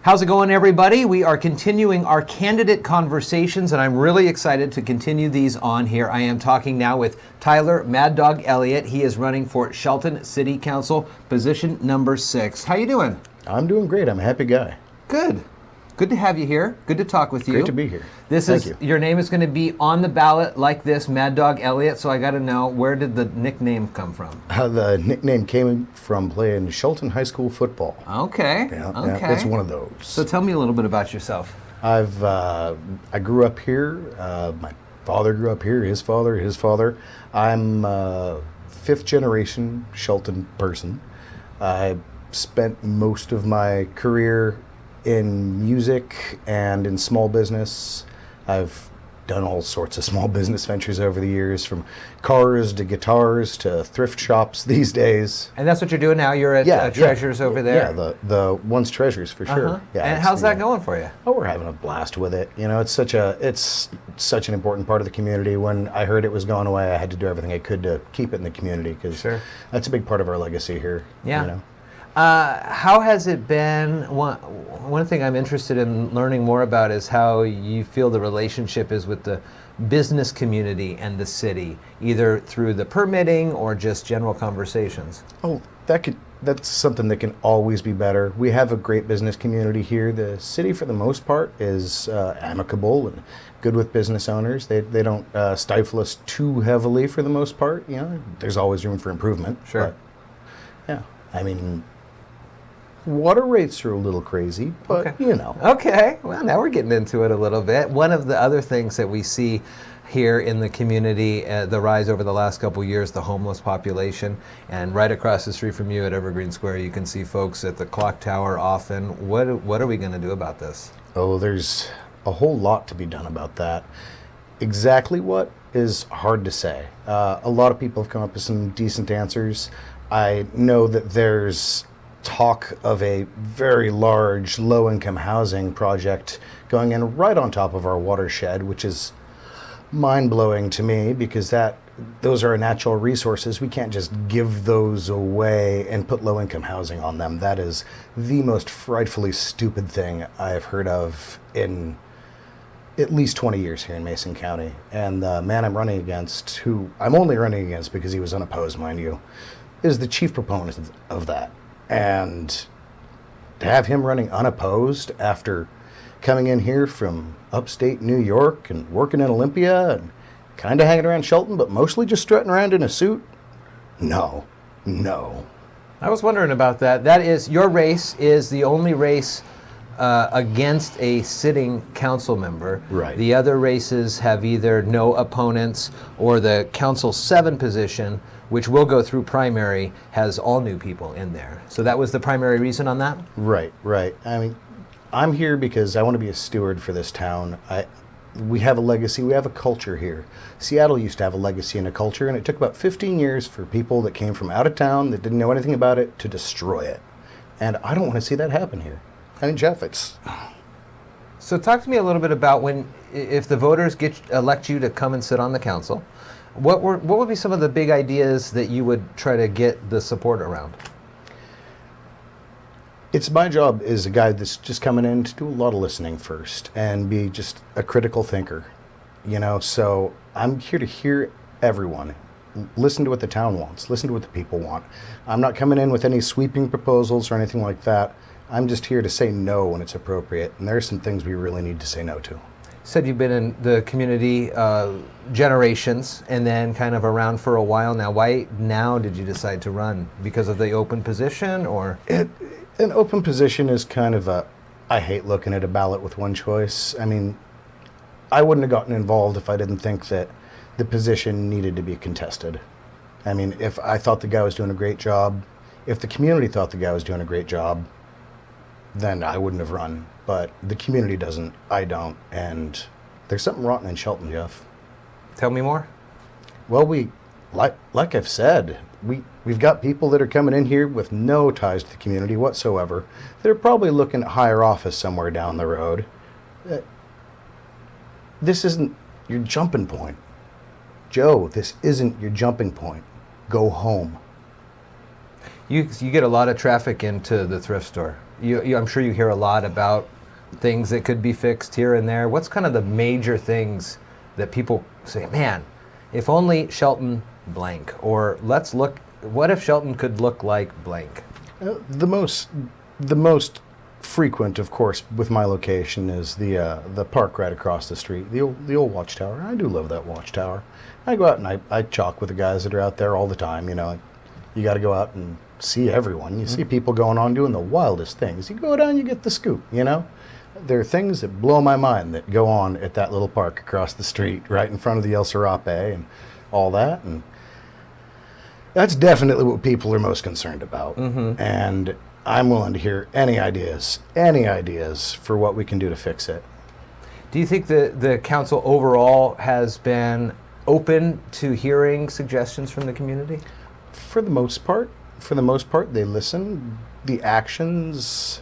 How's it going, everybody? We are continuing our candidate conversations, and I'm really excited to continue these on here. I am talking now with Tyler Mad Dog Elliott. He is running for Shelton City Council, position number 6. How you doing? I'm doing great. I'm a happy guy. Good. Good to have you here. Good to talk with you. Great to be here. Thank you. Your name is going to be on the ballot like this, Mad Dog Elliott. So I got to know, where did the nickname come from? The nickname came from playing Shelton High School football. Okay. Yeah, okay. Yeah, it's one of those. So tell me a little bit about yourself. I grew up here. My father grew up here. His father. I'm a 5th generation Shelton person. I spent most of my career in music and in small business. I've done all sorts of small business ventures over the years, from cars to guitars to thrift shops these days. And that's what you're doing now? You're at Treasures over there? Yeah, the Once Treasures for sure. Yeah, and how's that going for you? Oh, we're having a blast with it. You know, it's such an important part of the community. When I heard it was going away, I had to do everything I could to keep it in the community, because that's a big part of our legacy here. Yeah. You know? How has it been? One thing I'm interested in learning more about is how you feel the relationship is with the business community and the city, either through the permitting or just general conversations. Oh, that's something that can always be better. We have a great business community here. The city, for the most part, is amicable and good with business owners. They don't stifle us too heavily for the most part. You know, there's always room for improvement. Sure. But, yeah, I mean, water rates are a little crazy, but you know. Okay, well, now we're getting into it a little bit. One of the other things that we see here in the community, the rise over the last couple years, the homeless population, and right across the street from you at Evergreen Square, you can see folks at the clock tower often. What are we going to do about this? Oh, there's a whole lot to be done about that. Exactly what is hard to say. A lot of people have come up with some decent answers. I know that there's talk of a very large low-income housing project going in right on top of our watershed, which is mind-blowing to me, because those are natural resources. We can't just give those away and put low-income housing on them. That is the most frightfully stupid thing I've heard of in at least 20 years here in Mason County. And the man I'm running against, who I'm only running against because he was unopposed, mind you, is the chief proponent of that. And to have him running unopposed after coming in here from upstate New York and working in Olympia and kind of hanging around Shelton, but mostly just strutting around in a suit, no. I was wondering about that. That is, your race is the only race against a sitting council member. Right. The other races have either no opponents, or the Council 7 position, which will go through primary, has all new people in there. So that was the primary reason on that? Right. I mean, I'm here because I want to be a steward for this town. We have a legacy, we have a culture here. Seattle used to have a legacy and a culture, and it took about 15 years for people that came from out of town that didn't know anything about it to destroy it. And I don't want to see that happen here. I mean, Jeff, So talk to me a little bit about if the voters elect you to come and sit on the council, what would be some of the big ideas that you would try to get the support around? It's my job as a guy that's just coming in to do a lot of listening first and be just a critical thinker, you know. So I'm here to hear everyone, listen to what the town wants, listen to what the people want. I'm not coming in with any sweeping proposals or anything like that. I'm just here to say no when it's appropriate, and there are some things we really need to say no to. Said you've been in the community generations and then kind of around for a while now. Why now did you decide to run? Because of the open position, or? An open position is kind of I hate looking at a ballot with one choice. I mean, I wouldn't have gotten involved if I didn't think that the position needed to be contested. I mean, if I thought the guy was doing a great job, if the community thought the guy was doing a great job, then I wouldn't have run. But the community doesn't, I don't, and there's something rotten in Shelton, Jeff. Tell me more. Well, like I've said, we've got people that are coming in here with no ties to the community whatsoever. They're probably looking at higher office somewhere down the road. This isn't your jumping point. Joe, this isn't your jumping point. Go home. You get a lot of traffic into the thrift store. I'm sure you hear a lot about things that could be fixed here and there. What's kind of the major things that people say, man, if only Shelton Blank, or let's look, what if Shelton could look like blank? The most frequent, of course, with my location is the park right across the street, the old watchtower. I do love that watchtower. I go out and I chalk with the guys that are out there all the time. You know, you got to go out and see everyone. You see people going on doing the wildest things. You go down, you get the scoop. You know, there are things that blow my mind that go on at that little park across the street, right in front of the El Serape and all that, and that's definitely what people are most concerned about. And I'm willing to hear any ideas for what we can do to fix it. Do you think the council overall has been open to hearing suggestions from the community? For the most part, they listen. The actions,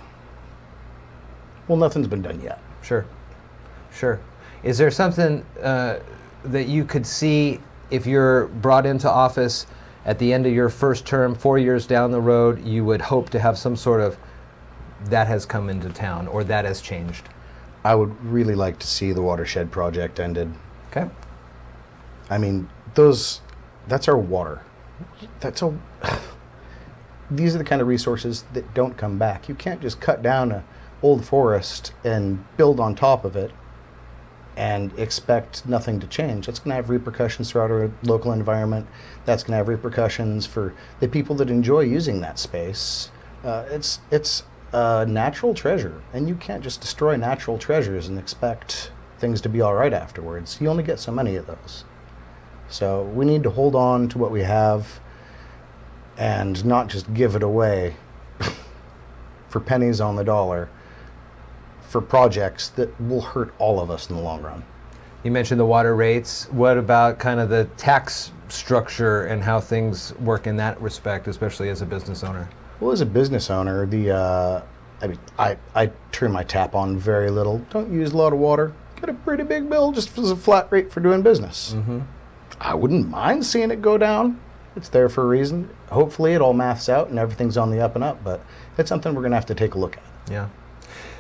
well, nothing's been done yet. Sure. Is there something that you could see if you're brought into office at the end of your first term, 4 years down the road, you would hope to have some sort of that has come into town or that has changed? I would really like to see the watershed project ended. Okay. I mean, that's our water. These are the kind of resources that don't come back. You can't just cut down an old forest and build on top of it and expect nothing to change. That's going to have repercussions throughout our local environment. That's going to have repercussions for the people that enjoy using that space. It's a natural treasure, and you can't just destroy natural treasures and expect things to be all right afterwards. You only get so many of those. So we need to hold on to what we have and not just give it away for pennies on the dollar for projects that will hurt all of us in the long run. You mentioned the water rates. What about kind of the tax structure and how things work in that respect, especially as a business owner? Well, as a business owner, I turn my tap on very little. Don't use a lot of water. Get a pretty big bill just as a flat rate for doing business. I wouldn't mind seeing it go down. It's there for a reason. Hopefully it all maths out and everything's on the up and up, but it's something we're going to have to take a look at. Yeah.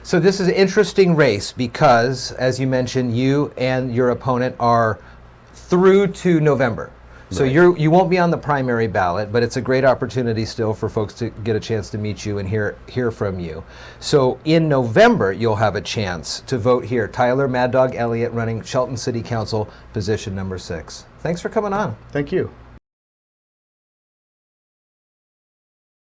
So this is an interesting race because, as you mentioned, you and your opponent are through to November. So Right. you won't be on the primary ballot, but it's a great opportunity still for folks to get a chance to meet you and hear from you. So in November, you'll have a chance to vote here. Tyler Mad Dog Elliott running Shelton City Council, position number 6. Thanks for coming on. Thank you.